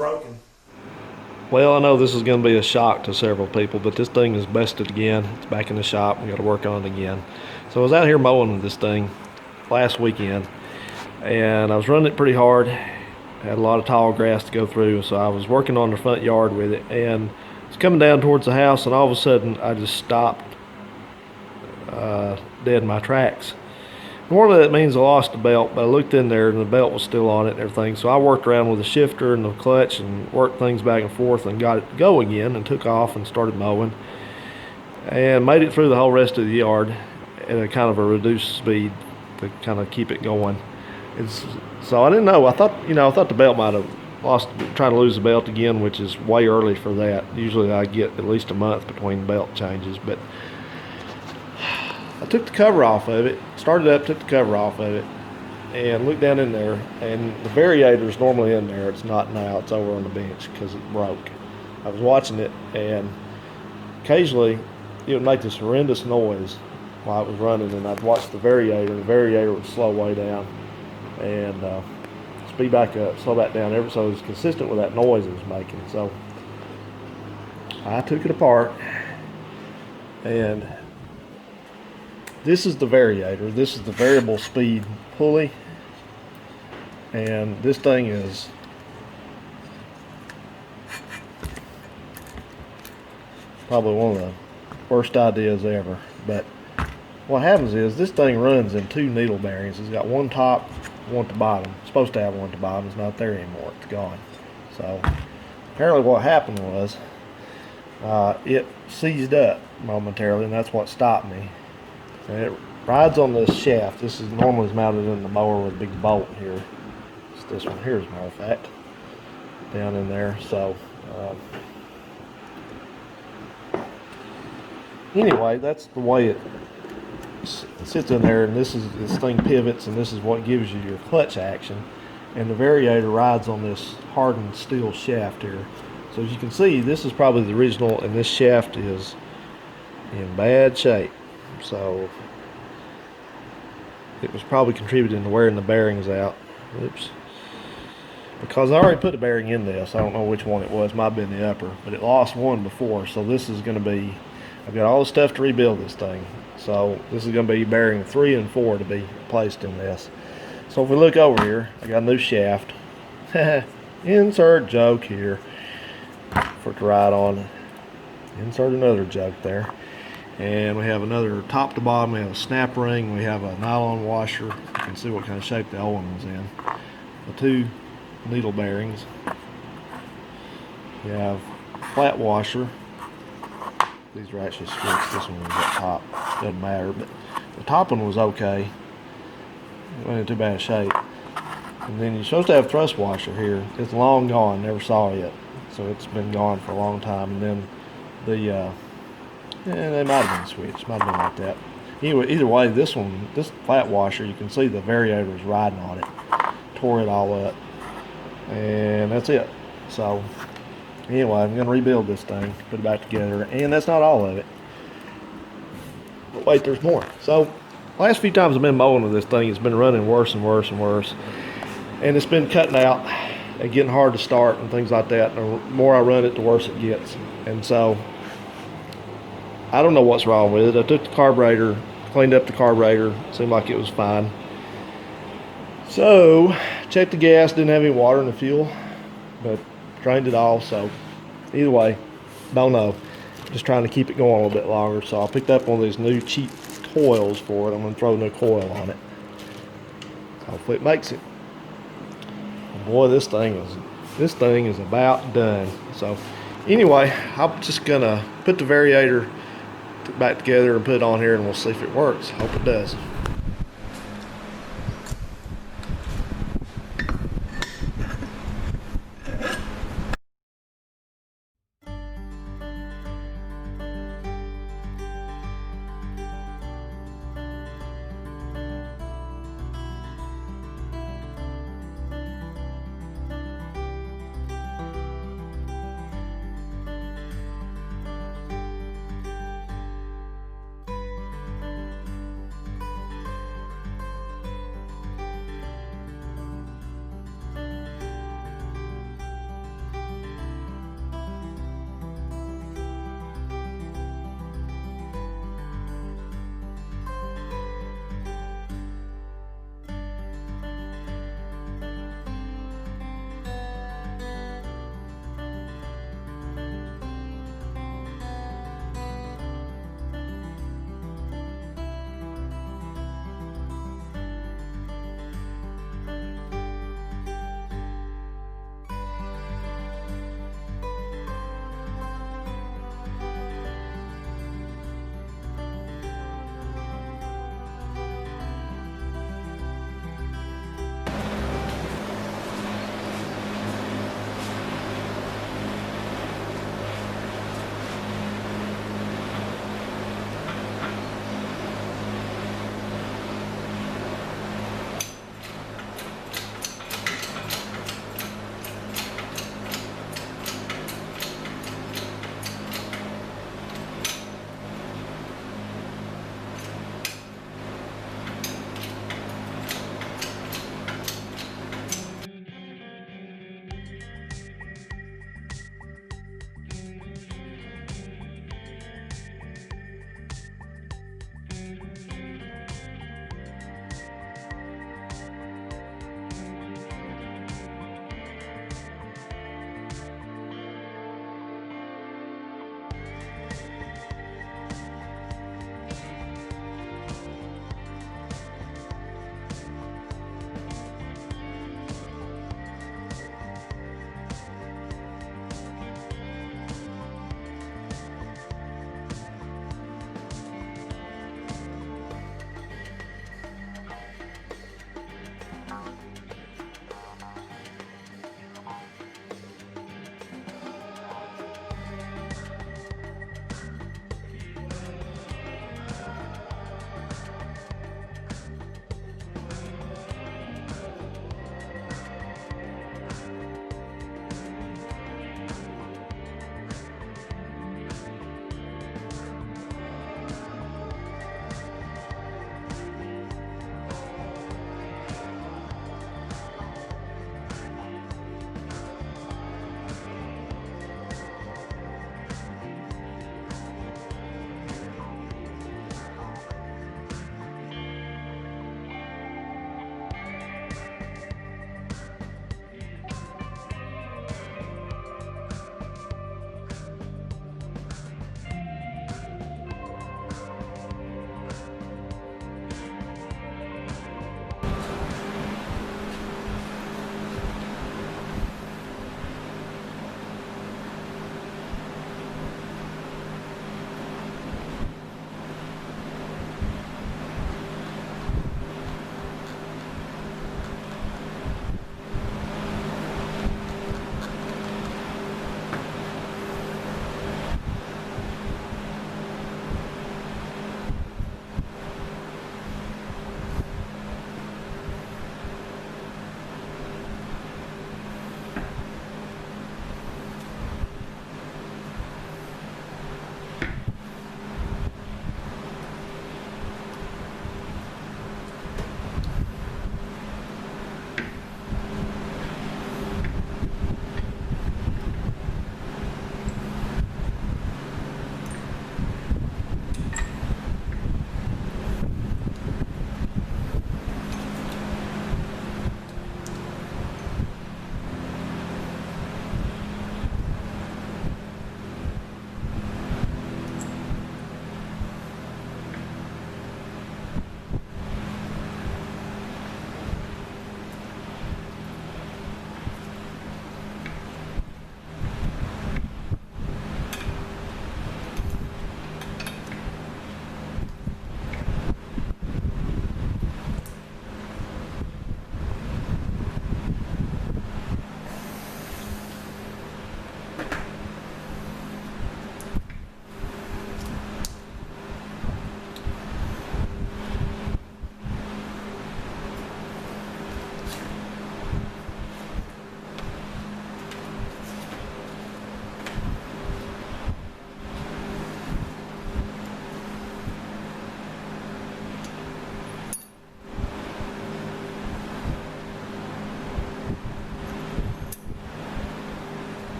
broken. Well, I know this is going to be a shock to several people, but this thing is busted again. It's back in the shop. We got to work on it again. So I was out here mowing this thing last weekend, and I was running it pretty hard. Had a lot of tall grass to go through, so I was working on the front yard with it, and it's coming down towards the house, and all of a sudden I just stopped dead in my tracks. Normally that means I lost the belt, but I looked in there and the belt was still on it and everything. So I worked around with the shifter and the clutch and worked things back and forth and got it to go again and took off and started mowing. And made it through the whole rest of the yard at a kind of a reduced speed to kind of keep it going. So I didn't know. I thought the belt might have lost, trying to lose the belt again, which is way early for that. Usually I get at least a month between belt changes, but I took the cover off of it, started up, took the cover off of it, and looked down in there, and the variator is normally in there. It's not now. It's over on the bench because it broke. I was watching it, and occasionally it would make this horrendous noise while it was running, and I'd watch the variator, and the variator would slow way down and speed back up, slow back down, ever so it was consistent with that noise it was making. So I took it apart, and this is the variator. This is the variable speed pulley, and this thing is probably one of the worst ideas ever. But what happens is this thing runs in two needle bearings. It's got one top, one at the bottom. It's supposed to have one at the bottom. It's not there anymore. It's gone. So apparently what happened was it seized up momentarily, and that's what stopped me. And it rides on this shaft. This is normally mounted in the mower with a big bolt here. It's this one here, as a matter of fact, down in there. So anyway, that's the way it sits in there, and this thing pivots, and this is what gives you your clutch action. And the variator rides on this hardened steel shaft here. So as you can see, this is probably the original, and this shaft is in bad shape. So it was probably contributing to wearing the bearings out. Oops. Because I already put a bearing in this. I don't know which one it was. Might have been the upper, but it lost one before. So this is going to be, I've got all the stuff to rebuild this thing. So this is going to be bearing 3 and 4 to be placed in this. So if we look over here, I got a new shaft. Insert joke here for it to ride on. Insert another joke there. And we have another top to bottom. We have a snap ring. We have a nylon washer. You can see what kind of shape the old one was in. The 2 needle bearings. We have flat washer. These are actually switched. This one was up top. Doesn't matter, but the top one was okay. It wasn't in too bad a shape. And then you're supposed to have thrust washer here. It's long gone. Never saw it. So it's been gone for a long time. And then the they might have been switched, might have been like that. Anyway, either way, this flat washer, you can see the variator is riding on it. Tore it all up. And that's it. So, anyway, I'm going to rebuild this thing, put it back together, and that's not all of it. But wait, there's more. So, last few times I've been mowing with this thing, it's been running worse and worse and worse. And it's been cutting out and getting hard to start and things like that. And the more I run it, the worse it gets. And so, I don't know what's wrong with it. I took the carburetor, cleaned up the carburetor, seemed like it was fine. So, checked the gas, didn't have any water in the fuel, but drained it all. So, either way, don't know. Just trying to keep it going a little bit longer. So, I picked up one of these new cheap coils for it. I'm going to throw a new coil on it. Hopefully it makes it. And boy, this thing is about done. So, anyway, I'm just going to put the variator back together and put it on here, and we'll see if it works. Hope it does.